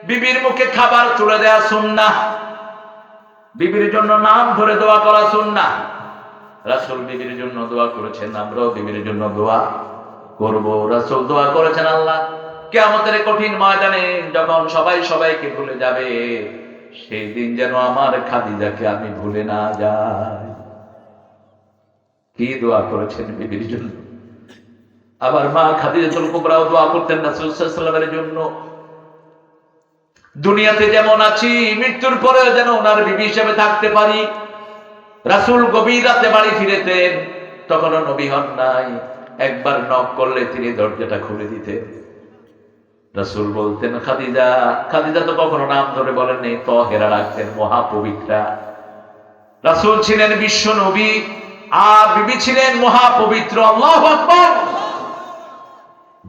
বিবির মুখে খাবার তুলে দেয়া সুন্নাহ, বিবির জন্য নাম ধরে দোয়া করা সুন্নাহ। রাসূল বিবির জন্য দোয়া করেছেন, আমরাও বিবির জন্য দোয়া করব। রাসূল দোয়া করেছেন, আল্লাহ কিয়ামতের কঠিন ময়দানে যখন সবাই সবাইকে ভুলে যাবে, সেই দিন যেন আমার খাদিজাকে আমি ভুলে না যাই। কি দোয়া করেছেন বিবির জন্য। আবার মা খাদিজাতুল কুবরাও দোয়া করতেন রাসূল সাল্লাল্লাহু আলাইহি ওয়াসাল্লামের জন্য, দুনিয়াতে যেমন আছি মৃত্যুর পরে যেন ওনার বিবি হিসেবে থাকতে পারি। রাসূল গভীর রাতে বাড়ি ফিরেতেন, তখনও নবী হন নাই। একবার নক করলে তিনি দরজাটা খুলে দিতেন। রাসূল বলতেন খাদিজা। খাদিজা তো কখনো নাম ধরে বলেননি, তাহেরা রাখতেন, মহাপবিত্রা। রাসূল ছিলেন বিশ্ব নবী আর বিবি ছিলেন মহাপবিত্র। আল্লাহু আকবার।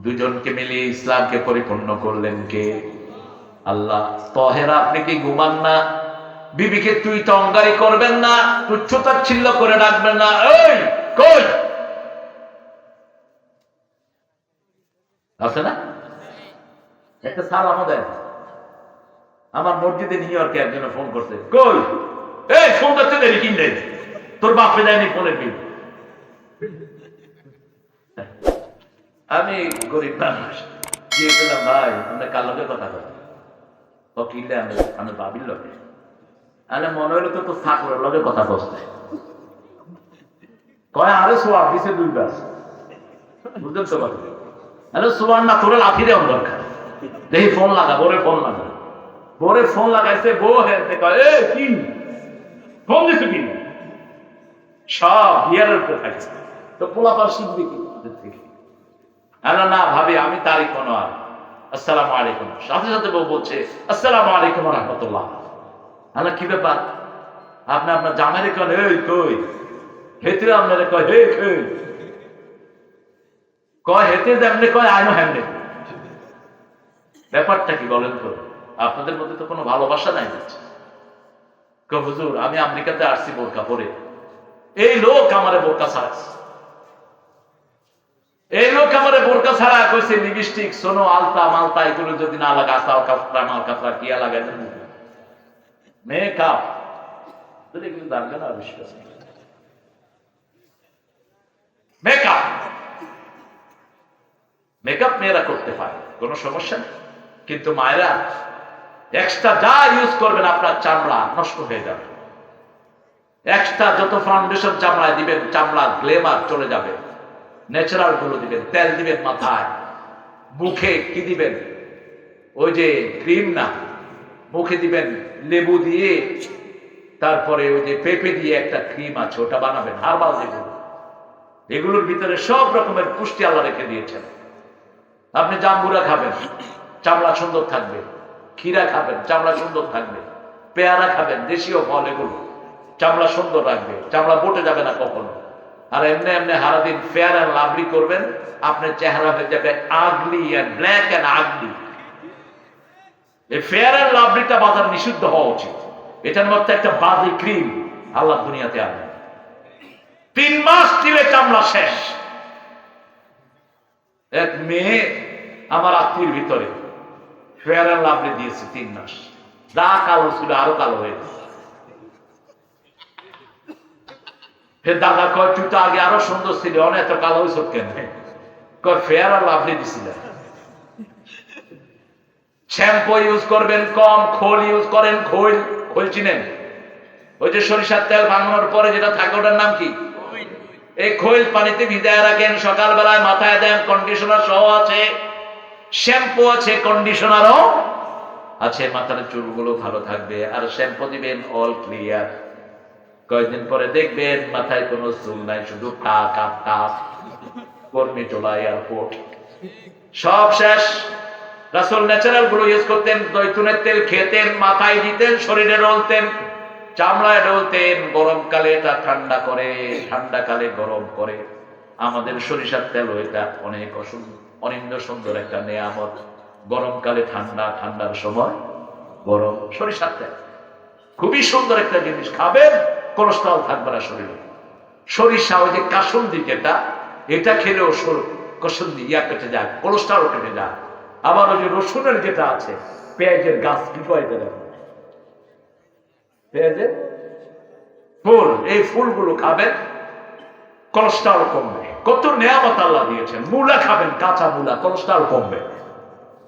দুজনকে মিলিয়ে ইসলামকে পরিপূর্ণ করলেন কে? আল্লাহ। তাহেরা আপনি কি ঘুমান না? বিবিকে তুই তঙ্গারি করবেন না, তুচ্ছতাচ্ছিল্য করে ডাকবেন না, এই কই আছে না? একটা সালামও দেন। আমার মসজিদে নিউ ইয়র্কে একজনে ফোন করছে, কই এই ফোন করতে দেরি কিনলেন, তোর বাপে দেয়নি ফোনের বিল। আমি গরিব মানুষ গিয়ে বললাম, ভাই আমরা কার লগে কথা বলি? ও কিনলে আমি বাবির লগে। আরে মনে হইলো তো তোর ঠাকুরের লগে কথা বসতে। কয় আরে সোয়ার দিছে 2 গাছ, বুঝলেন তো কথা? আরে সোয়ার না, তোর লাঠি দেওয়ার দরকার। দেখি ফোন লাগা, বোরে ফোন লাগা। বোরে ফোন লাগাইছে, বউ হেলতে কয়, এ কি ফোন দিছো কি? সব বিয়ারের উপরে থাকছে, তো পোলাপার শিখবে কি থেকে? আরে না ভাবি, আমি তারিখ মনোয়ার, আসসালামু আলাইকুম। সাথে সাথে বউ বলছে, আসসালামু আলাইকুম ওয়া রাহমাতুল্লাহ। আল্লাহ কি ব্যাপার? আপনি আপনার জামাইরে কন, এই কই? হেতে আপনারে কয়, হে কই? কয় হেতে যেমনে কয় আইনো হেমনে। ব্যাপারটা কি বলেন তো? আপনাদের মধ্যে তো কোনো ভালোবাসা নাই দেখছি। কয় হুজুর আমি আমেরিকাতে আসছি বোরকা পরে, এই লোক আমারে বোরকা ছাড়াচ্ছে। এই লোক আমারে বোরকা ছাড়া কইছে লিপস্টিক, সোনো, আলতা মালতা এগুলো যদি না লাগা, আসাও কাপড়া মাল কাপড়া কি লাগাই দেন মেকআপ, যদি এগুলো দাঁড়াবে না বিশ্বাস। মেকআপ মেকআপ মেয়েরা করতে পারে, কোনো সমস্যা নেই, কিন্তু মায়েরা এক্সট্রা যা ইউজ করবেন আপনার চামড়া নষ্ট হয়ে যাবে। এক্সট্রা যত ফাউন্ডেশন চামড়ায় দিবেন, চামড়া গ্লেমার চলে যাবে। ন্যাচারাল গুলো দিবেন, তেল দিবেন মাথায়, মুখে কি দিবেন? ওই যে ক্রিম না, মুখে দিবেন লেবু দিয়ে, তারপরে ওই যে পেঁপে দিয়ে একটা ক্রিম আছে, ওটা বানাবেন, হার্বাল যেগুলো, এগুলোর ভিতরে সব রকমের পুষ্টি আল্লাহ রেখে দিয়েছেন। আপনি জাম্বুরা খাবেন, চামড়া সুন্দর থাকবে। ক্ষীরা খাবেন, চামড়া সুন্দর থাকবে। পেয়ারা খাবেন, দেশীয় ফল, এগুলো চামড়া সুন্দর রাখবে, চামড়া বটে যাবে না কখনো। আর এমনি এমনি সারাদিন ফেয়ার অ্যান্ড লাভলি করবেন, আপনার চেহারা হয়ে যাবে আগলি অ্যান্ড ব্ল্যাক অ্যান্ড আগলি। এই ফেয়ার অ্যান্ড লাভলিটা বাজার নিষিদ্ধ হওয়া উচিত। এটার মধ্যে একটা বাজে ক্রিম আল্লাহ দুনিয়াতে আনবে। 3 মাস দিলে চামড়া শেষ। এক মেয়ে আমার আত্মীয়ের ভিতরে ফেয়ার অ্যান্ড লাভলি দিয়েছে 3 মাস, যা কালো ছিল আরো কালো হয়েছে। দাদা কয় তুই তো আগে আরো সুন্দর ছিল, অনেক এত কালো হয়েছ কেন? কয় ফেয়ার অ্যান্ড লাভলি দিছিল। শ্যাম্পু ইউজ করবেন কম, খোল ইউজ করেন। খোল, খোল চিনেন? ওই যে সরিষার তেল ভাঙানোর পরে যেটা থাকে, ওটার নাম কি? এই খোল পানিতে ভিজায় রাখেন, সকালবেলায় মাথায় দেন। কন্ডিশনার সহ আছে, শ্যাম্পু আছে, কন্ডিশনারও আছে, মাথার চুলগুলো ভালো থাকবে। আর শ্যাম্পু দিবেন অল ক্লিয়ার। কয়েকদিন পরে দেখবেন মাথায় কোনো চুল নাই, শুধু টাক আর টাক। কর্মী টোলা, এয়ারপোর্ট, সব শেষ। রাসূল ন্যাচারাল গুলো ইউজ করতেন। জৈতুনের তেল খেতেন, মাথায় দিতেন, শরীরে ডলতেন, চামড়ায় ডলতেন। গরমকালে এটা ঠান্ডা করে, ঠান্ডাকালে গরম করে। আমাদের সরিষার তেল এটা অনেক অনিন্দ সুন্দর একটা নেয়ামত। গরমকালে ঠান্ডা, ঠান্ডার সময় গরম। সরিষার তেল খুবই সুন্দর একটা জিনিস, খাবেন কোলেস্টেরল থাকবে না শরীরে। সরিষা ওই যে কাসুন্দি, যেটা এটা খেলেও কসন্দি ইয়া কেটে যায়, কোলেস্ট্রল কেটে যায়। আবার ওই যে রসুনের যেটা আছে, পেঁয়াজের গাছ কি কয় দেন, পেঁয়াজের ফুল, এই ফুলগুলো খাবেন, কোলেস্ট্রল কমবে। কত নিয়ামত আল্লাহ দিয়েছেন। মূলা খাবেন, কাঁচা মূলা, কোলেস্ট্রল কমবে।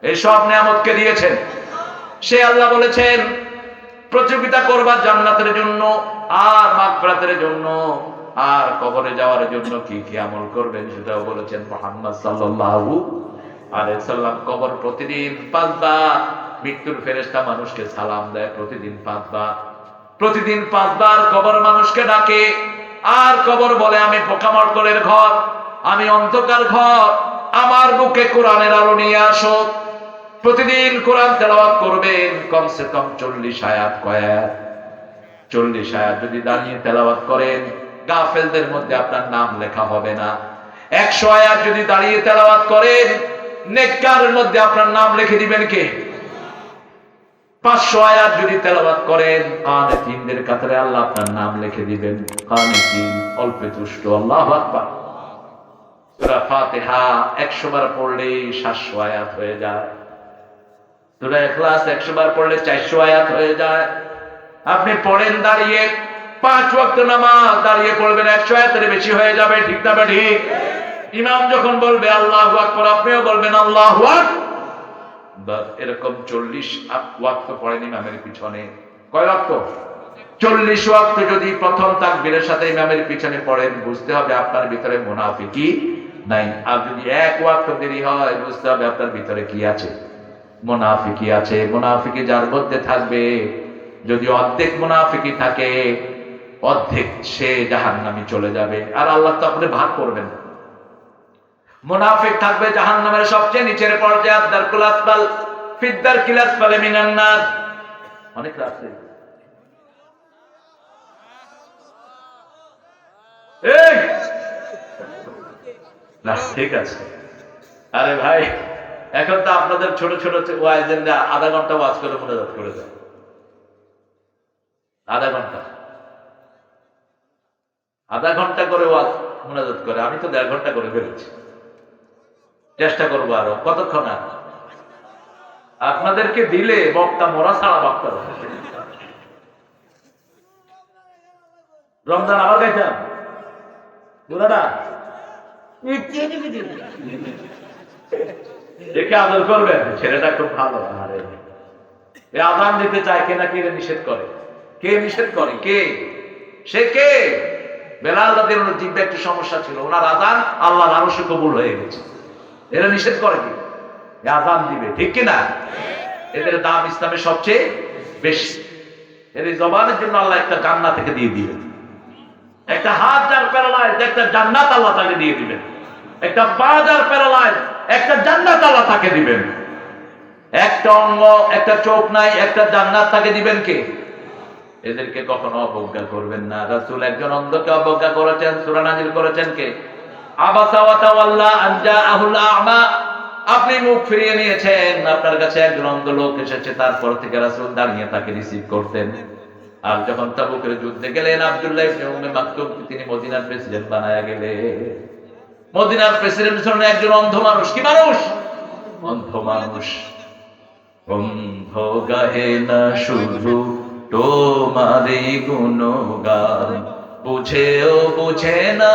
এই সব নিয়ামতকে দিয়েছেন সে। আল্লাহ বলেছেন প্রতিযোগিতা করবা জান্নাতের জন্য আর মাগফিরাতের জন্য আর কবরে যাওয়ার জন্য কি কি আমল করবেন সেটাও বলেছেন মুহাম্মদ সাল্লাল্লাহু আলাইহি সাল্লাম। কবর প্রতিদিন 5 বার, মৃত্যুর ফেরেশতা মানুষকে সালাম দেয় প্রতিদিন 5 বার। প্রতিদিন 5 বার কবর মানুষকে ডাকে, আর কবর বলে আমি পোকামাকড়ের ঘর, আমি অন্ধকার ঘর, আমার বুকে কোরআনের আলো নিয়ে আসো। প্রতিদিন কোরআন তেলাওয়াত করবেন কমসে কম 40 আয়াত। কয়েক 40 আয়াত যদি দাঁড়িয়ে তেলাওয়াত করেন, গাফেলদের মধ্যে আপনার নাম লেখা হবে না। 100 আয়াত যদি দাঁড়িয়ে তেলাওয়াত করেন, নেককারের মধ্যে আপনার নাম লিখে দিবেন কে? 500 আয়াত যদি তেলাওয়াত করেন, কানেতিনদের কাতারে আল্লাহ আপনার নাম লিখে দিবেন। কানেতিন, অল্পে তুষ্ট। আল্লাহু আকবার। সূরা ফাতিহা 100 বার পড়লে 700 আয়াত হয়ে যায়। সূরা ইখলাস 100 বার পড়লে 400 আয়াত হয়ে যায়। আপনি পড়েন দাঁড়িয়ে, 5 ওয়াক্ত নামাজ দাঁড়িয়ে পড়বেন, 100 আয়াতের বেশি হয়ে যাবে। ঠিক না ঠিক? ইমাম যখন বলবে আল্লাহু আকবার, আপনিও বলবেন আল্লাহু আকবার। এরকম 40 ওয়াক্ত পড়েন ইমামের পিছনে। কয় ওয়াক্ত? 40 ওয়াক্ত যদি প্রথম তাকবীরের সাথে ইমামের পিছনে পড়েন, বুঝতে হবে আপনার ভিতরে মুনাফিকি নাই। আর যদি 1 ওয়াক্ত দেরি হয়, বুঝতে হবে আপনার ভিতরে কি আছে? মুনাফিকি আছে। মুনাফিকি যার মধ্যে থাকবে, যদি অর্ধেক মুনাফিকি থাকে, অর্ধেক সে জাহান্নামে চলে যাবে। আর আল্লাহ তো আপনি ভাগ করবেন। মুনাফিক থাকবে জাহান্নামের সবচেয়ে নিচের পর্যায়ে, দারকুল আসফাল, ফিদ্দারকিল আসফালে মিনান নার। অনেক রাস্তা এই না, ঠিক আছে। আরে ভাই, এখন তো আপনাদের ছোট ছোট ওয়াইজেনরা আধা ঘন্টা ওয়াজ করে মুনাজাত করে দেয়। আধা ঘন্টা করে ওয়াজ মুনাজাত করে। আমি তো 1.5 ঘন্টা করে ফেলেছি। চেষ্টা করবো আরো। কতক্ষণ? আর আপনাদেরকে দিলে বক্তা মরা ছাড়া বক্তা। রমজান আবার গাইতাম বুড়াটা দেখে আদর করবেন। ছেলেটা খুব ভালো। আরে এ আজান দিতে চায় কে নাকি নিষেধ করে? কে নিষেধ করে? কে? সে কে? বেলাল রাদিয়াল্লাহু আনহু জিহ্বা একটু সমস্যা ছিল, ওনার আজান আল্লাহর আরশে কবুল হয়ে গেছে। এরা নিষেধ করে কি? আজান দিবে, ঠিক কিনা? এদের দাম ইসলামে সবচেয়ে বেশি। এর জবানের জন্য আল্লাহ একটা জান্নাত থেকে দিয়ে দিবেন। একটা হাত যার প্যারালাইজ, একটা জান্নাত আল্লাহ তাকে দিয়ে দিবেন। একটা পা যার প্যারালাইজ, একটা জান্নাত আল্লাহ তাকে দিবেন। একটা অঙ্গ, একটা চোখ নাই, একটা জান্নাত তাকে দিবেন কে? এদেরকে কখনো অবজ্ঞা করবেন না। রাসূল একজন অন্ধকে অবজ্ঞা করেছেন, সূরা নাজিল করেছেন কে? আবাসা ওয়া তাওয়াল্লা আন জাআহুল আ'মা। আপনি মুখ ফিরিয়ে নিয়েছেন, আপনার কাছে একজন অন্ধ লোক এসেছে, তারপর থেকে রাসূল দাঁড়িয়ে তাকে রিসিভ করতেন। আর যখন তাবুকের যুদ্ধে গেলেন, আব্দুল্লাহ ইবনে উম্মে মাকতুম তিনি মদিনার প্রেসিডেন্ট বানায়া গেলেন। মদিনার প্রেসিডেন্ট ছিলেন একজন অন্ধ মানুষ। কি মানুষ? অন্ধ মানুষ। অন্ধ গাহে না শুধু তোমারই গুণগান, বুঝেও বুঝে না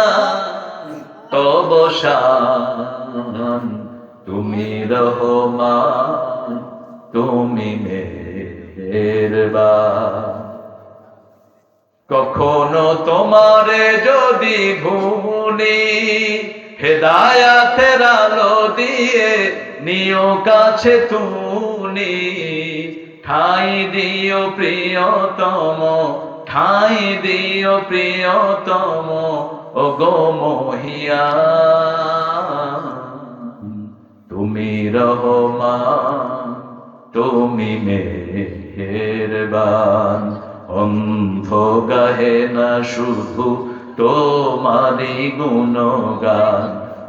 তব শান। তুমি রহমান, তুমি মেহেরবান। কখনো তোমারে যদি ভুলি, হেদায়াতের আলো দিয়ে নিও কাছে তুমি। ঠাই দিও প্রিয়তম, ঠাই দিও প্রিয়তম, ও গো মহিয়ান। তুমি রহমান, তুমি মেহেরবান। অন্ধ গাহে না শুধু তোমারই গুণগান,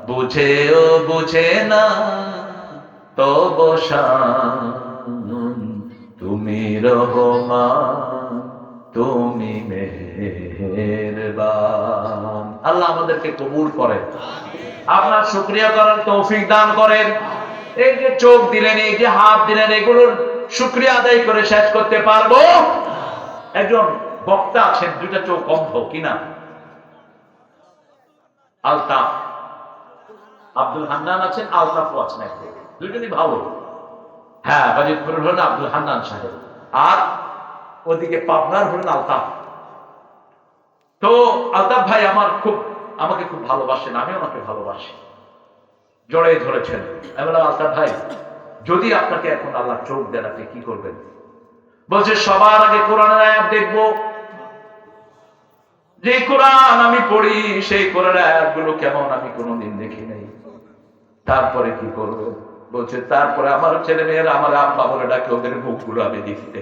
বুঝেও বুঝে না তব শান। তুমি রহমান, তুমি মেহেরবান। মেহেরবান। আল্লাহ আমাদেরকে কবুল করেন, আপনার শুকরিয়া করার তৌফিক দান করেন। এই যে চোখ দিলেন, এই যে হাত দিলেন, এগুলোর শুকরিয়া আদায় করে শেষ করতে পারবো? একজন বক্তা আছেন, দুইটা চোখ অন্ধ, কিনা? আলতাফ, আব্দুল হান্নান আছেন, আলতাফও আছেন, দুইজনই ভালো। হ্যাঁ, বাজিতপুরের হলেন আব্দুল হান্নান সাহেব, আর ওদিকে পাবনার হলেন আলতাফ। তো আলতাফ ভাই আমাকে খুব ভালোবাসেন, আমি ওনাকে ভালোবাসি, জড়িয়ে ধরেছেন। আমি বললাম, আলতাফ ভাই, যদি আপনাকে এখন আল্লাহ চোখ দেন, আপনি কি করবেন? বলছে, সবার আগে কোরআনের আয়াত দেখবো, যে কোরআন আমি পড়ি সেই কোরআনের আয়াতগুলো কেমন আমি কোনোদিন দেখি নাই। তারপরে কি করবে? বলছে, তারপরে আমার ছেলে মেয়েরা আমার আব্বা বলে ডাকে, ওদের মুখগুলো আমি দেখতে,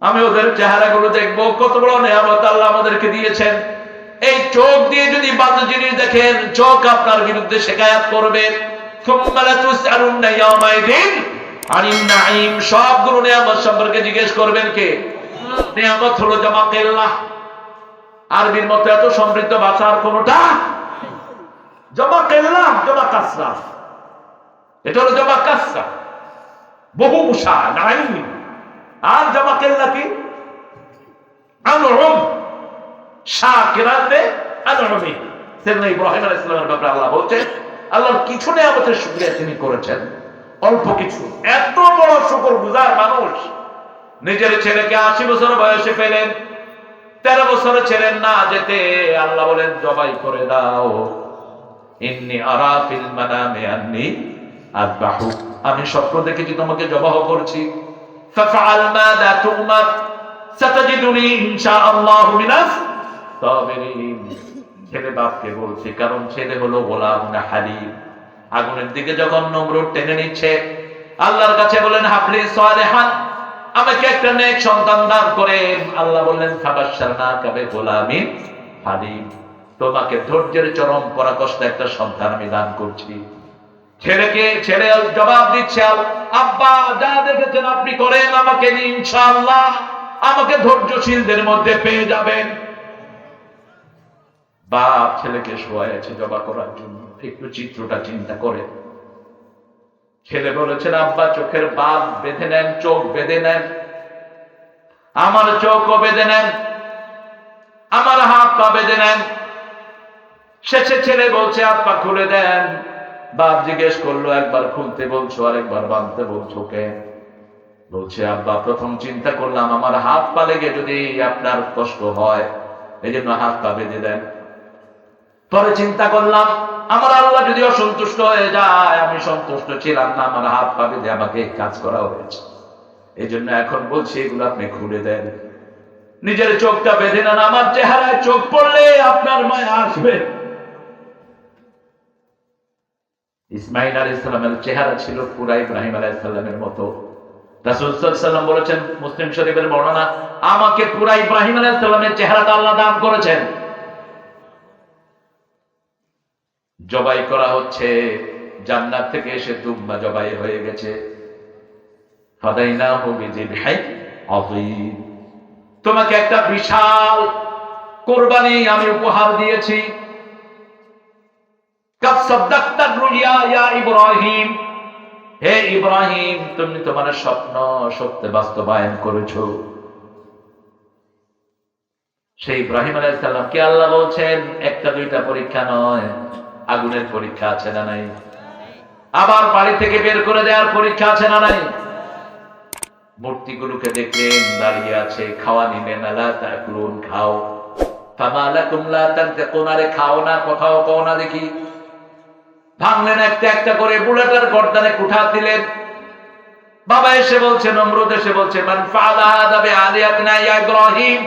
আমি ওদের চেহারাগুলো দেখবো। কত বড় নিয়ামত আল্লাহ আমাদেরকে দিয়েছেন। এই চোখ দিয়ে যদি বাজে জিনিস দেখেন, চোখ আপনার বিরুদ্ধে শিকায়াত করবে। সবগুলো নিয়ামত সম্পর্কে জিজ্ঞেস করবেন কে? নিয়ামত হলো জমা কেল্লাহ। আরবির মতো এত সমৃদ্ধ ভাষার কোনটা? জমা কেল্লাহ, জমা কাসরা, এটা হলো জমা কাসরা, বহু মুসা নাই। আর জমা কেল্লা কি? আনউম, শাকিরান বে আনউমি। সাইয়েদনা ইব্রাহিম আলাইহিস সালামের ব্যাপারে আল্লাহ বলছেন, আল্লাহর কিছু নিয়ামতের শুকরিয়া তিনি করেছেন, অল্প কিছু। এত বড় শুকরগুজার মানুষ, নিজের ছেলেকে 80 বছর বয়সে পেলেন, 13 বছরে ছেলের না যেতে আল্লাহ বলেন, জবাই করে দাও। ইন্নী আরা ফিল মানামি আন্নী আযবাহু, আমি স্বপ্ন দেখেছি তোমাকে জবাহ করছি। ফাফআল মা লা তুমার সাতাজিদুনি ইনশাআল্লাহু মিনাস সাবিরিন। ছেলে বাপকে বলছে, কারণ ছেলে হলো গোলাম না হালিম। আগুনের দিকে যখন নমরুদ টেনে নিচ্ছে, আল্লাহর কাছে বলেন, হাবলি সালেহান, আমাকে একটা নেক সন্তান দান করেন। আল্লাহ বললেন, ফাবাশশারনাকা বিগুলামিন হালিম, তোমাকে ধৈর্যের চরম পরাকাষ্ঠা একটা সন্তান আমি দান করছি। ছেলে জবাব দিচ্ছে, আব্বা যা দেখেছেন আপনি করেন, আমাকে ইনশাআল্লাহ আমাকে ধৈর্যশীলদের মধ্যে পেয়ে যাবেন। বাপ ছেলেকে শোয়াইছে জবা করার জন্য। একটু চিত্রটা চিন্তা করে, ছেলে বলেছেন, আব্বা চোখের বাঁধ বেঁধে নেন, চোখ বেঁধে নেন, আমার চোখও বেঁধে নেন, আমার হাত পা বেঁধে নেন। শেষে ছেলে বলছে, হাত পা খুলে দেন। বাপ জিজ্ঞেস করলো, একবার খুলতে বলছো আর একবার বাঁধতে বলছো কেন? বলছে, আব্বা প্রথম চিন্তা করলাম আমার হাত পা লেগে যদি আপনার কষ্ট হয়, এই জন্য হাত পা বেঁধে দেন। পরে চিন্তা করলাম, আমার আল্লাহ যদি অসন্তুষ্ট হয়ে যায়, আমি সন্তুষ্ট ছিলাম না, আমার হাত পা বেঁধে আমাকে কাজ করা হয়েছে, এই জন্য এখন বলছি এগুলো আপনি খুলে দেন। নিজের চোখটা বেঁধে নেন, আমার চেহারায় চোখ পড়লে আপনার মায়া আসবে। ইসমাইল আলাইহিস সালামের চেহারা ছিল পুরা ইব্রাহিম আলাইহিস সালামের মতো। রাসূল সাল্লাল্লাহু আলাইহি ওয়াসাল্লাম বলেছেন, মুসলিম শরীফের বর্ণনা, আমাকে পুরা ইব্রাহিম আলাইহিস সালামের চেহারাটা আল্লাহ দান করেছেন। জবাই করা হচ্ছে, জান্নাত থেকে এসে দুম্বা জবাই হয়ে গেছে। ফাদাইনাহু বিযিবহিন আযীম, তোমাকে একটা বিশাল কুরবানি আমি উপহার দিয়েছি। কাদ সাদ্দাকতা রুইয়া ইয়া ইব্রাহিম, হে ইব্রাহিম, তুমি তোমার স্বপ্ন সত্যে বাস্তবায়ন করেছো। সেই ইব্রাহিম আলাইহিস সালামকে আল্লাহ বলছেন, একটা দুইটা পরীক্ষা নয়, আগুনের পরীক্ষা আছে না নাই? আবার বাড়ি থেকে বের করে দেওয়ার পরীক্ষা আছে না নাই? মূর্তিগুলোকে দেখলেন দাঁড়িয়ে আছে, খাওয়া নিলেন, লা তাকুলুন, খাও। ফামা লাকুম লা তানতাকুন, আরে খাও না, কোথাও কও না দেখি। ভাঙলেন একটা একটা করে, বুলেটের গর্দানে কুঠা দিলেন। বাবা এসে বলছে, নমরুদ এসে বলছে, মান ফাআলা হাযা বিআলিয়াতিনা ইয়া ইব্রাহিম,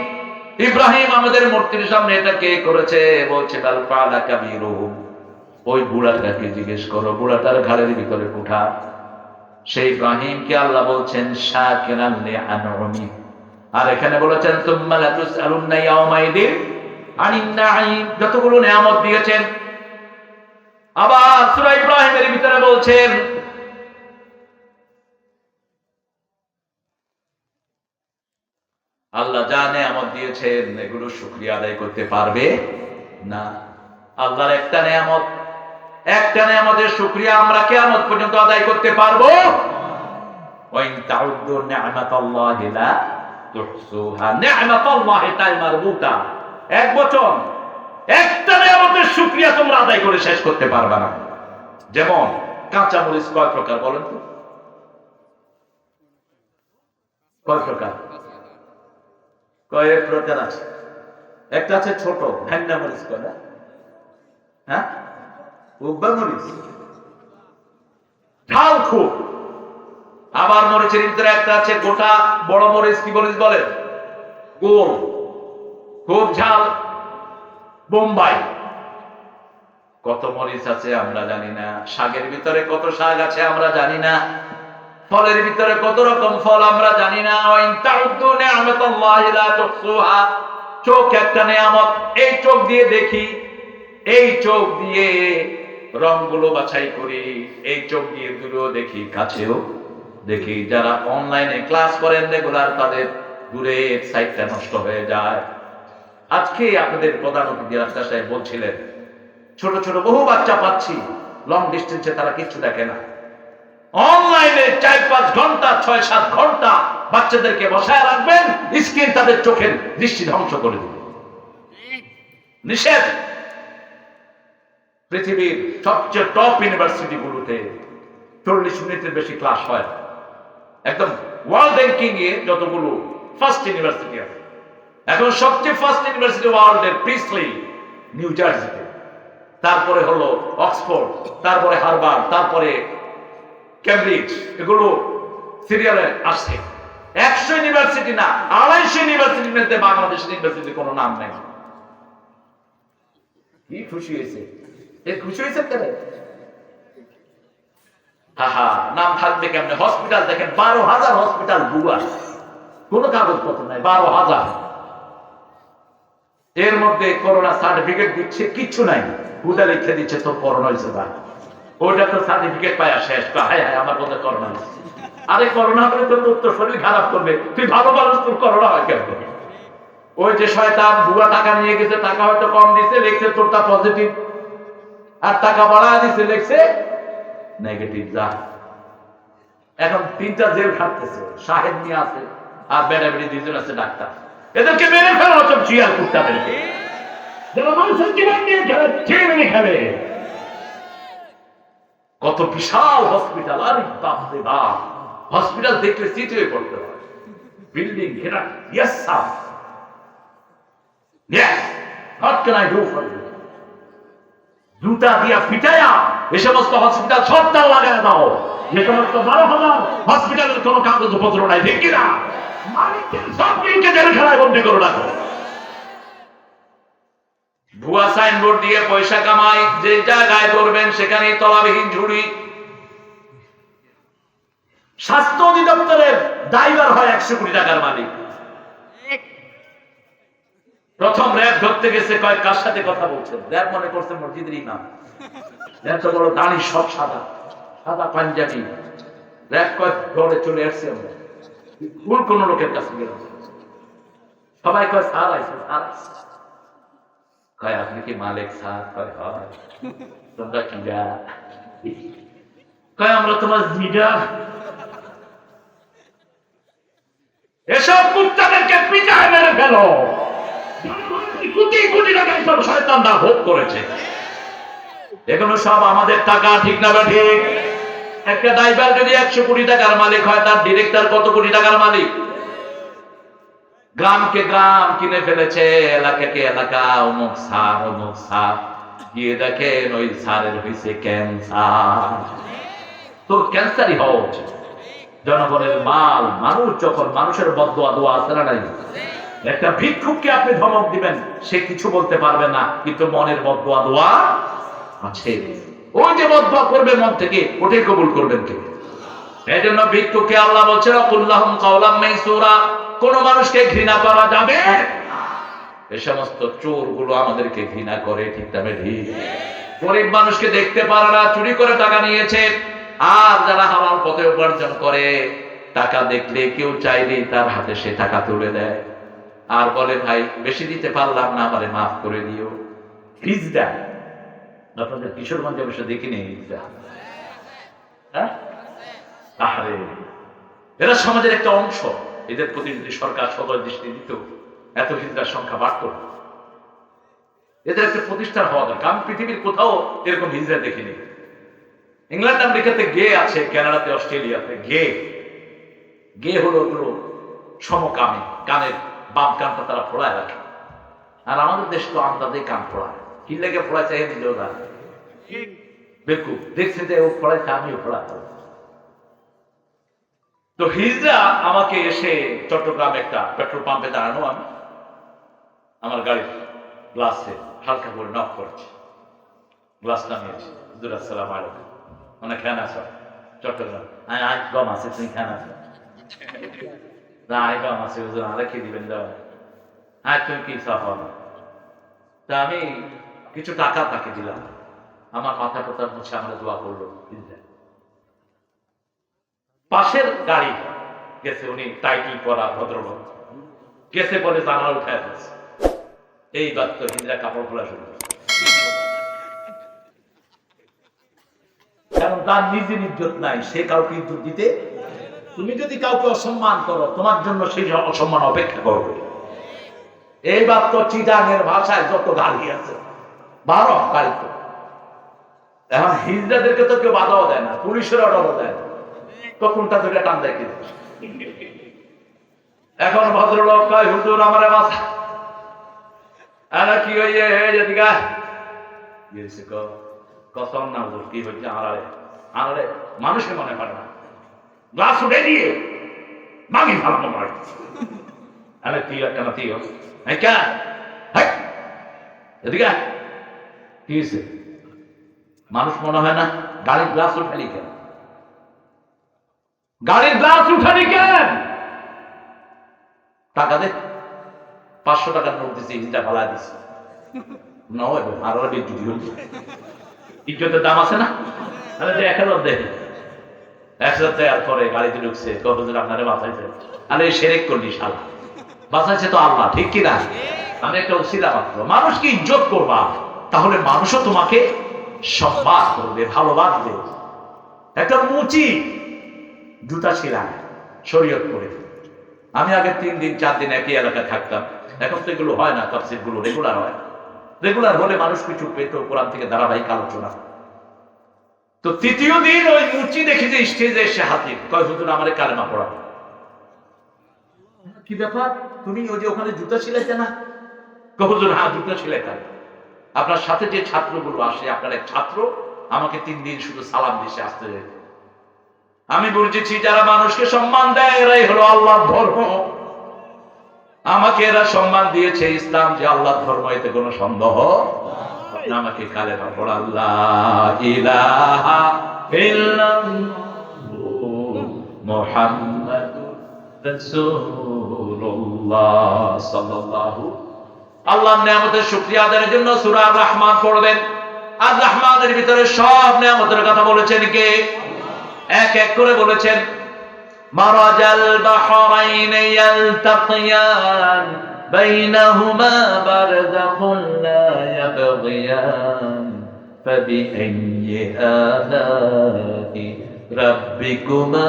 ইব্রাহিম আমাদের মূর্তির সামনে এটা কে করেছে? বলছে, বাল ফাআলা কাবীরুহুম, ওই বুড়াটাকে জিজ্ঞেস করো, বুড়াটার ঘাড়ের ভিতরে কুঠা। সেই ইব্রাহিমকে আল্লাহ বলছেন শাকিরান লিআনউমি, আর এখানে বলেছেন তুম্মা লা তুসআলুন্না ইয়াওমাইদিন আনিন নাঈম, যতগুলো নিয়ামত দিয়েছেন। আবার সূরা ইব্রাহিমের ভিতরে বলছেন, আল্লাহ যা নেয়ামত দিয়েছেন এগুলো শুকরিয়া আদায় করতে পারবে না। আল্লাহর একটা নেয়ামতের শুকরিয়া আমরা কিয়ামত পর্যন্ত আদায় করতে পারবো? ওয়াইন তাউদ্দু নি'মাতাল্লাহি লা তুহসুহা। নি'মাতাল্লাহি তাই মারবুতা, এক বচন। একটা নেয়ামতের শুকরিয়া তোমরা আদায় করে শেষ করতে পারবে না। যেমন কাঁচা মরিচ কয় প্রকার বলেন তো? কয় প্রকার? কয়েক প্রকার আছে। একটা আছে ছোট ভ্যান্ডা মরিচ, কয় না? হ্যাঁ, উব্বা মরিচ, ঝাল খুব। আবার মরিচের ভিতরে একটা আছে গোটা বড় মরিচ, কি মরিচ বলে? গোল, খুব ঝাল, বোম্বাই। কত মরিচ আছে আমরা জানি না। শাকের ভিতরে কত শাক আছে আমরা জানি না। ফলের ভিতরে কত রকম ফল আমরা জানি না। ওয়াইন তাউদ্দু নি'মাতাল্লাহি লা তুহসুহা। চোখ একটা নেয়ামত। এই চোখ দিয়ে দেখি, এই চোখ দিয়ে রংগুলো বাছাই করি, এই চোখ দিয়ে দূরেও দেখি, কাছেও দেখি। যারা অনলাইনে ক্লাস করেন রেগুলার, তাদের দূরের সাইটটা নষ্ট হয়ে যায়। আজকে আপনাদের প্রধান অতিথি রাস্তা সাহেব বলছিলেন, ছোট ছোট বহু বাচ্চা পাচ্ছি লং ডিস্টেন্সে, তারা কিছু দেখে না। অনলাইনে 4-5 ঘন্টা 6-7 ঘন্টা বাচ্চাদেরকে বসায় রাখবেন, স্ক্রিন তাদের চোখের দৃষ্টি ধ্বংস করে দেবে। নিষেধ। পৃথিবীর সবচেয়ে টপ ইউনিভার্সিটি গুলোতে 40 মিনিটের বেশি ক্লাস হয়। একদম ওয়ার্ল্ড র্যাঙ্কিং এ যতগুলো ফার্স্ট ইউনিভার্সিটি আছে, এখন সবচেয়ে ফার্স্ট ইউনিভার্সিটি ওয়ার্ল্ডের প্রিসলি, নিউ জার্সিতে। তারপরে হলো অক্সফোর্ড, তারপরে হার্ভার্ড, তারপরে কেমব্রিজ। এগুলো সিরিয়ালে আসছে। 100 ইউনিভার্সিটি না, 250 ইউনিভার্সিটির মধ্যে বাংলাদেশের ইউনিভার্সিটির কোনো নাম নেই। কি খুশি হয়েছে? খুশি হয়েছে কেন? নাম থাকবে কেমনে? হসপিটাল দেখেন, 12,000 হসপিটাল ভুয়া, কোনো কাগজপত্র নাই, 12,000। এর মধ্যে করোনা সার্টিফিকেট দিচ্ছে, কিচ্ছু নাই, হুদা লিখে দিচ্ছে তোর করোনা হয়েছে। ওইটা তো সার্টিফিকেট পায়া শেষ, হায় হায় আমার বোধহয় করোনা হয়েছে। আরে করোনা হলে তোর শরীর খারাপ করবে, তুই ভালো মানুষ, তোর করোনা হয় কেন? ওই যে শয়তান ভুয়া টাকা নিয়ে গেছে, টাকা হয়তো কম দিছে, লিখছে তোরটা পজিটিভ, আর টাকা বাড়া দিছে, লিখছে নেগেটিভ। যা, এখন 3টা জেল খাটতেছে, শাহেদ নিয়ে আছে আর বেড়াবেড়ি 2জন আছে ডাক্তার। এদেরকে মেরে ফেলো, সব জিয়ার কুত্তা মেরে মানুষের জীবন নিয়ে খেলে, ছেড়ে মেরে খেলে। কত বিশাল হসপিটাল! আরে বাপরে বাপ, হসপিটাল দেখলে চিত হয়ে পড়তে হয়। বিল্ডিং ঘেরা, yes sir, yes, what can I do for you? জুতা দিয়া পিটায়া এ সমস্ত হসপিটাল সবটা লাগায় দাও। যে সমস্ত 12,000 হসপিটালের কোনো কাগজপত্র নাই, ঠিক কিনা? মালিকদের সবকে জেলখানায় বন্দি করে রাখো। ভুয়া সাইনবোর্ড দিয়ে পয়সা কামাই, যে জায়গায় করবেন সেখানে তলাবিহীন ঝুড়ি। স্বাস্থ্য অধিদপ্তরের ড্রাইভার হয় 100 কোটি টাকার মালিক। প্রথম র্যাব ধরতে গেছে, কয় কার সাথে কথা বলছেন? র্যাব মনে করছে মসজিদের ইমাম, এত বড় দাড়ি, সব সাদা সাদা পাঞ্জাবি। র্যাব কয় দৌড়ে চলে আসছে, আমরা ভুল কোন লোকের কাছে গেলাম। সবাই কয় স্যার আইছে, স্যার আইছে। কয় আপনি কি মালিক? স্যার কয় হয়। তোমরা কি যা? কয় আমরা তোমার জিডা। এসব কুত্তাদেরকে পিটায় মেরে ফেলো। কোটি কোটি টাকা সব শয়তানরা ভোগ করেছে। এগুলো সব আমাদের টাকা, ঠিক না বা ঠিক? একটা ড্রাইভার যদি 100 কোটি টাকার মালিক হয়, তার ডিরেক্টর কত কোটি টাকার মালিক? গ্রামকে গ্রাম কিনে ফেলেছে, এলাকাকে এলাকা। অমুক স্যার গিয়ে দেখেন ওই স্যারের হয়েছে ক্যান্সার। তোর ক্যান্সারই হওয়া উচিত। জনগণের মাল, মানুষ যখন, মানুষের বদদোয়া দোয়া আছে না নাই? একটা ভিক্ষুককে আপনি ধমক দিবেন, সে কিছু বলতে পারবে না, কিন্তু মনের বদদোয়া দোয়া আছে। ওই যে বদদোয়া করবে মন থেকে, ওটাই কবুল করবেন কে? এই জন্য ভিক্ষুককে আল্লাহ বলছেন কুল্লাহুম কাওলাম মাইসুরা, কোন মানুষকে ঘৃণা করা যাবে। এই সমস্ত চোর গুলো আমাদেরকে ঘৃণা করে, ঠিক না ঠিক? গরিব মানুষকে দেখতে পারে না, চুরি করে টাকা নিয়েছে। আর যারা হালাল পথে উপার্জন করে, টাকা দেখলে কেউ চাইলে তার হাতে সে টাকা তুলে দেয়। আর বলে ভাই বেশি দিতে পারলাম না, আমারে মাফ করে দিও। হিজড়া আপনাদের কিশোরগঞ্জে বসে দেখিনি হিজড়া, হ্যাঁ? আরে এরা সমাজের একটা অংশ, এদের প্রতি যদি সরকার সদয় দৃষ্টি দিত এত হিজড়ার সংখ্যা বাড়ত না। এদের একটা প্রতিষ্ঠান হওয়া দরকার। আমি পৃথিবীর কোথাও এরকম হিজড়া দেখিনি। ইংল্যান্ড আমেরিকাতে গে আছে, কানাডাতে অস্ট্রেলিয়াতে গে হলো ওগুলো সমকামী, কানের বাম কানটা তারা ফোড়ায় রাখে। আর আমাদের দেশ তো আন্দাজে কান ফোড়ায়, কি লেগে ফোড়ায় চাই নিজেও না, বেকুব দেখছে যে ও ফোড়াইছে আমিও ফোড়াতে। তো হিজড়া আমাকে এসে চট্টগ্রামে একটা পেট্রোল পাম্পে দাঁড়ানো, আমি আমার গাড়ির গ্লাসে হালকা করে নক করেছি, গ্লাস নামিয়েছি, হুজুর আসসালামু আলাইকুম, মানে খেয়াল আসো চট্টগ্রাম, আয় গম আছে তুমি খেয়াল আসো না, আয় গম আছে হুজুর আরে কি দিবেন দাও, হ্যাঁ তুমি কি সাফা। তা আমি কিছু টাকা তাকে দিলাম, আমার মাথা কথা মুছে আমরা দোয়া করলো। পাশের গাড়ি গেছে, উনি টাইটেল করা ভদ্রলোক গেছে বলে জানালা উঠায় ফেলছে, এই বাদ তো হিজড়া কাপড় খোলা শুরু করছে, কারণ তার নিজের ইজ্জত নাই, সে কাউকে ইজ্জত দিতে। তুমি যদি কাউকে অসম্মান করো তোমার জন্য সেই অসম্মান অপেক্ষা করবে। এই বাদ তো চিটাঙের ভাষায় যত গাড়ি আছে 12 গাড়ি, তো এখন হিজড়াদেরকে তো কেউ বাধাও দেয় না, পুলিশের অর্ডারও দেয় না, তো কোনটা ধরে টান দেয় কি। এখন ভদ্রলোক কয় হুজুর আমারে বাঁচা, কি হইয়ে যেদিকা কসম না হুজুর কি হচ্ছে, আড়ালে মানুষকে মনে পারে না, গ্লাস উঠে দিয়ে মাগি ফালানো পারে। আরে তুই কেন তুই এদিকে কি হয়েছে, মানুষ মনে হয় না, গাড়ির গ্লাস উঠালি কেন, গাড়ির গ্লাস উঠালি কেন, টাকা দে, 500 টাকার নোট দিচ্ছে, ইটা ফালা দিচ্ছে, নয় আর বিদ্যুৎ ইজ্জতের দাম আছে না, তাহলে যে 1000 দেয়, 1000 দেওয়ার পরে গাড়িতে ঢুকছে, কতজন আপনারা বাঁচাইছে, আরে সেরেক করলি শালা, বাঁচাইছে তো আল্লাহ, ঠিক কিনা, আমি একটা উসিলা মাত্র। মানুষকে ইজ্জত করবা, তাহলে মানুষও তোমাকে সম্মান করবে, ভালোবাসবে। একটা মুচি জুতা ছিলাম শরীয়ত করে, আমি আগে 3 দিন 4 দিন একই এলাকায় থাকতাম, এখন তো এগুলো হয় না, তাফসীর গুলো রেগুলার হয়, রেগুলার হলে মানুষ কিছু পেত, কোরআন থেকে ধারাবাহিক আলোচনা। তো 3য় দিন ওই মুচি দেখি যে স্টেজে এসে হাজির, কয় হুজুর আমারে কালেমা পড়াবো। কি ব্যাপার, তুমি ওই যে ওখানে জুতা ছিলাইতে না? হুজুর হ্যাঁ জুতা ছিলাইতাম। আপনার সাথে যে ছাত্রগুলো আসে, আপনার এক ছাত্র আমাকে 3 দিন শুধু সালাম দিছে আসতে। আমি বুঝেছি যারা মানুষকে সম্মান দেয় এরাই হলো আল্লাহর ধর্ম, আমাকে এরা সম্মান দিয়েছে ইসলাম যে আল্লাহর ধর্ম, এতে কোনো সন্দেহ। আমাকে কালেমা পড়া, লা ইলাহা ইল্লাল্লাহু মুহাম্মাদুর রাসূলুল্লাহ সাল্লাল্লাহু। আল্লাহর নিয়ামতের শুকরিয়া আদায়ের জন্য সূরা আর রহমান পড়বেন। আর রহমানের ভিতরে সব নিয়ামতের কথা বলেছেন কে? এক এক করে বলেছেন। মারাজাল বাহরাইন ইয়ালতাকিয়ান বাইনাহুমা বারযাখুন লা ইয়াবগিয়ান ফাবিআইয়ি আলাই রাব্বিকুমা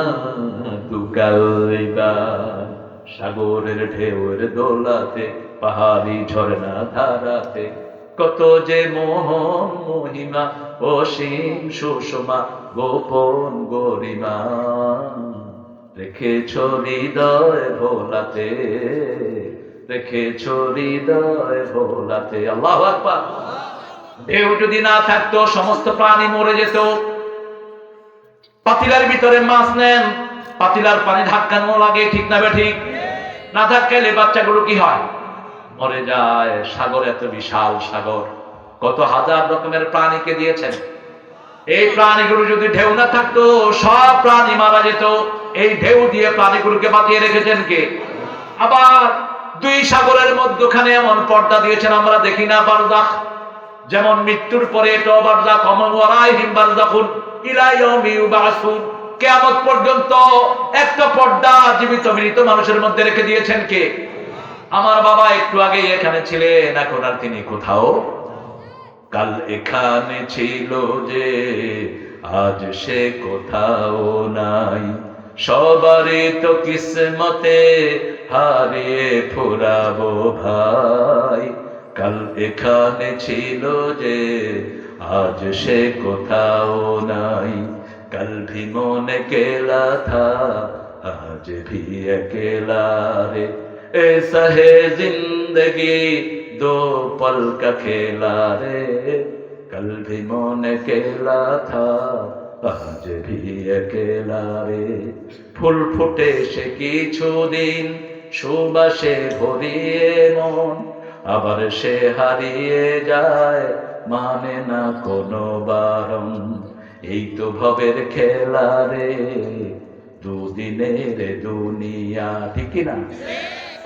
তুকাল্লিবান। সাগরের ঢেউয়ের দোলাতে, পাহাড়ি ঝর্ণা ধারাতে, কত যে মোহন মহিমা, অসীম সুষমা গোপন গরিমা, রেখেছ হৃদয় ভোলাতে, রেখেছ হৃদয় ভোলাতে। আল্লাহু আকবার। ঢেউ যদি না থাকতো সমস্ত প্রাণী মরে যেত। পাতিলার ভিতরে মাছ নেন, পাতিলার পানি ধাক্কানো লাগে, ঠিক না ঠিক? না ধাক্কাইলে বাচ্চাগুলো কি হয়? মরে যায়। সাগর এত বিশাল সাগর, কত হাজার রকমের প্রাণীকে দিয়েছেন। এই প্রাণীগুলো যদি ঢেউ না থাকতো সব প্রাণী মারা যেত। এই ঢেউ দিয়ে প্রাণীগুলোকে বাঁচিয়ে রেখেছেন কে? আবার 2 সাগরের মধ্যখানে এমন পর্দা দিয়েছেন আমরা দেখি না, বারজাখ। যেমন মৃত্যুর পরে এটা বারজাখ, ওমান ওয়ারাইহিম বারজাখুন ইলা ইয়াউমি ইউবাসুন। কিয়ামত পর্যন্ত একটা পর্দা জীবিত মৃত মানুষের মধ্যে রেখে দিয়েছেন কে? আমার বাবা একটু আগে এখানে ছিলেন, এখন আর তিনি কোথাও। কাল এখানে ছিল যে আজ সে কোথাও নাই, সবারই তো কিসমতে হারিয়ে ফুরাবো ভাই। কাল এখানে ছিল যে আজ সে কোথাও নাই, कल भी मन अकेला था आज भी अकेला रे, ऐसा है जिंदगी दो पल का खेला रे, कल भी मन अकेला था आज भी अकेला रे। फूल फुटे से কিছুদিন সুবাসে ভরিয়ে মন, আবার সে হারিয়ে যায় মানে না কোনো বারণ। এই তো ভবের খেলা রে, দুদিনের দুনিয়া, ঠিক না?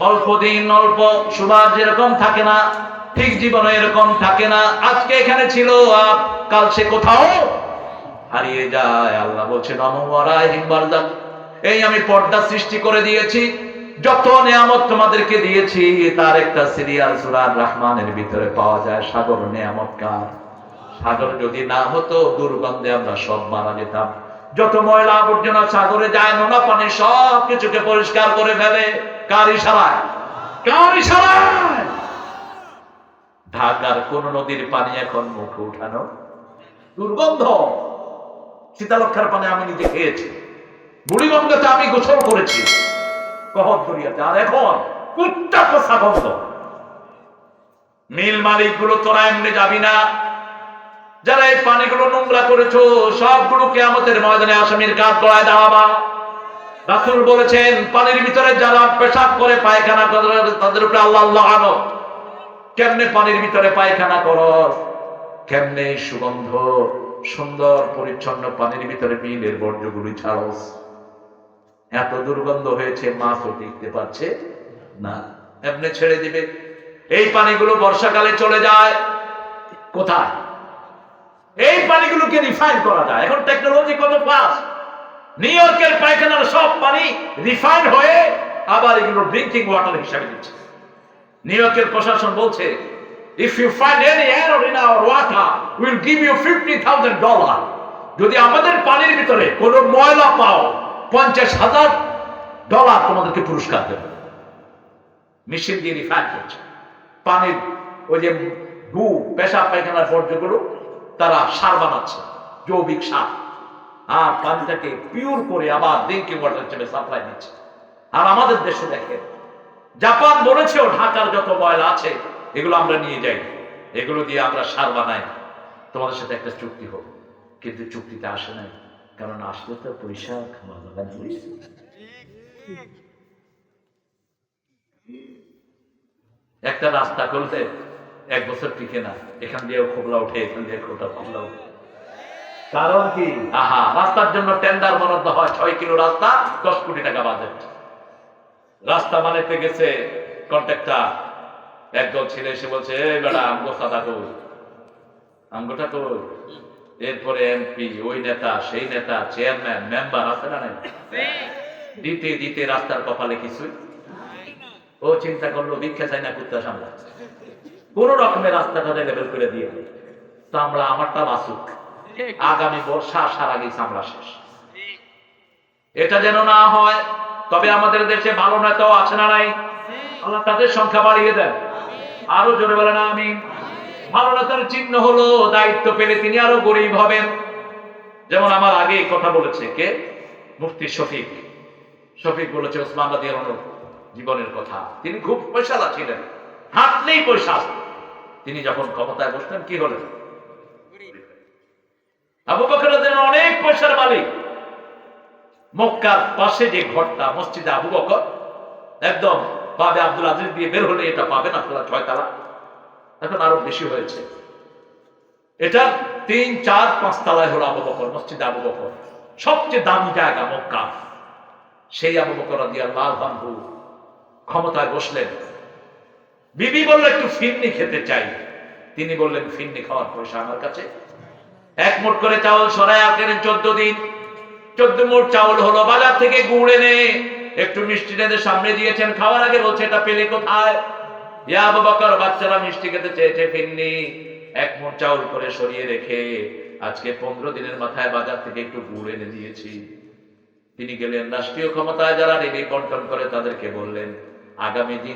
অল্প দিন অল্প সুবাস যেরকম থাকে না, ঠিক জীবনে এরকম থাকে না। আজকে এখানে ছিল আর কাল সে কোথাও হারিয়ে যায়। আল্লাহ বলছেন এই আমি পর্দা সৃষ্টি করে দিয়েছি, যত নিয়ামত তোমাদেরকে দিয়েছি তার একটা সিরিয়াল সূরা রহমানের ভিতরে পাওয়া যায়। সাগর নিয়ামত কার? সাগর যদি না হতো দুর্গন্ধে আমরা সব মারা যেতাম। যত ময়লা আবর্জনা সাগরে যায়, নোনা পানি সব কিছুকে পরিষ্কার করে ফেলে কার ইশারায়? কার ইশারায়? ঢাকার কোন নদীর পানি এখন মুখে উঠানো দুর্গন্ধ। শীতলক্ষার পানি আমি নিজে খেয়েছি, বুড়িগঙ্গাতে আমি গোসল করেছি, কহরদরিয়াতে, আর এখন কুত্তা পোষা গন্ধ। মিল মালিক গুলো তোরা এমনি যাবি না, যারা এই পানিগুলো নোংরা করেছো সবগুলো কিয়ামতের ময়দানে আসামির কাঠ গড়ায় দাঁড়াবা। রাসূল বলেছেন পানির ভিতরে যারা পেশাব করে পায়খানা করে তাদের উপরে আল্লাহ লানত। কেমনে পানির ভিতরে পায়খানা করো, কেমনে সুগন্ধ সুন্দর পরিচ্ছন্ন পানির ভিতরে মিলের বর্জ্যগুলি ছাড়স, এত দুর্গন্ধ হয়েছে মাছও টিকতে পারছে না, এমনি ছেড়ে দিবে। এই পানিগুলো বর্ষাকালে চলে যায় কোথায়? এই পানিগুলোকে রিফাইন করা যায়। এখন টেকনোলজি কত ফাস্ট, নিউ ইয়র্কের পায়খানার সব পানি রিফাইন হয়ে আবার এগুলো ড্রিঙ্কিং ওয়াটার হিসাবে দিচ্ছে। নিউ ইয়র্কের প্রশাসন বলছে if you find any error in our water we will give you $50,000। যদি আমাদের পানির ভিতরে কোনো ময়লা পাও $50,000 তোমাদেরকে পুরস্কার দেবে। মেশিন দিয়ে রিফাইন করছে পানির, ওই যে গু পেশাব পায়খানার বর্জ্যগুলো তারা সার বানাচ্ছে, জৈবিক সার, আর পানিটাকে পিওর করে আবার ড্রিঙ্কিং ওয়াটার হিসেবে সাপ্লাই দিচ্ছে। আর আমাদের দেশে দেখে জাপান বলেছে ঢাকার যত ময়লা আছে এগুলো আমরা নিয়ে যাই, এগুলো দিয়ে আমরা সার বানাই, তোমাদের সাথে একটা চুক্তি হোক। কিন্তু চুক্তিতে আসে নাই, কারণ আসলে তো পয়সা খাওয়া লাগান। একটা রাস্তা করতে 1 বছর টিকে না, এখান দিয়ে খোকলা উঠে, এখান দিয়ে খোকলা উঠে। কারণ কি? আহা, রাস্তার জন্য টেন্ডার বরাদ্দ হয়, 6 কিলো রাস্তা 10 কোটি টাকা বাজেট। রাস্তা বানাইতে গেছে কন্ট্রাক্টর, একদল ছেলে এসে বলছে এই বেটা আমগো সাদা কই, আমগোটা কই। এরপরে এমপি, ওই নেতা, সেই নেতা, চেয়ারম্যান, মেম্বার আছে না নাই, দিতে দিতে রাস্তার কপালে কিছুই। ও চিন্তা করলো ভিক্ষা চাই না, কুত্তা সামলাচ্ছে, কোন রকমের রাস্তাটা লেভেল করে দিয়ে তো আমরা আমারটা বাসুক, আগামী বর্ষা আসার আগেই চামড়া শেষ। এটা যেন না হয়। তবে আমাদের দেশে ভালো নেতাও আছে না নাই? আল্লাহ তাদের সংখ্যা বাড়িয়ে দেন, আরো জোরে বলেন আমিন। ভালো নেতার চিহ্ন হলো দায়িত্ব পেলে তিনি আরো গরিব হবেন। যেমন আমার আগে কথা বলেছে কে, মুফতি শফিক। শফিক বলেছে ওসমান রাদিয়াল্লাহু আনহু জীবনের কথা। তিনি খুব পয়সাওয়ালা ছিলেন, হাঁটলেই পয়সা। তিনি যখন ক্ষমতায় বসলেন কি হলেন? আবু বকর রাদিয়াল্লাহু আনহু অনেক পয়সার মালিক। মক্কার পাশে যে ঘরটা মসজিদে আবু বকর, একদম বাবে আব্দুল আজিজ দিয়ে বের হলে এটা পাবেন আপনারা 6 তলা, এখন আরো বেশি হয়েছে। এটা 3, 4, 5 তলায় হলো আবু বকর, মসজিদে আবু বকর, সবচেয়ে দামি জায়গা মক্কা। সেই আবু বকর রাদিয়াল্লাহু আনহু ক্ষমতায় বসলেন। বিবি বলল একটু ফিরনি খেতে চাই। তিনি বললেন ফিরনি খাওয়ার পয়সা আমার কাছে। 1 মুঠ করে চাউল সরায় আনলেন 14 দিন। 14 মুঠ চাউল হলো। বাজার থেকে গুড় এনে একটু মিষ্টি রেঁধে সামনে দিয়েছেন, খাওয়ার আগে বলছে এটা পেলে কোথায়? ইয়া আবু বকর, বাচ্চারা মিষ্টি খেতে চেয়েছে ফিরনি, এক মুঠ চাউল করে সরিয়ে রেখে আজকে 15 দিনের মাথায় বাজার থেকে একটু গুড় এনে দিয়েছি। তিনি গেলেন রাষ্ট্রীয় ক্ষমতায় যারা রেডি কন্ট্রোল করে তাদেরকে বললেন, আগামী দিন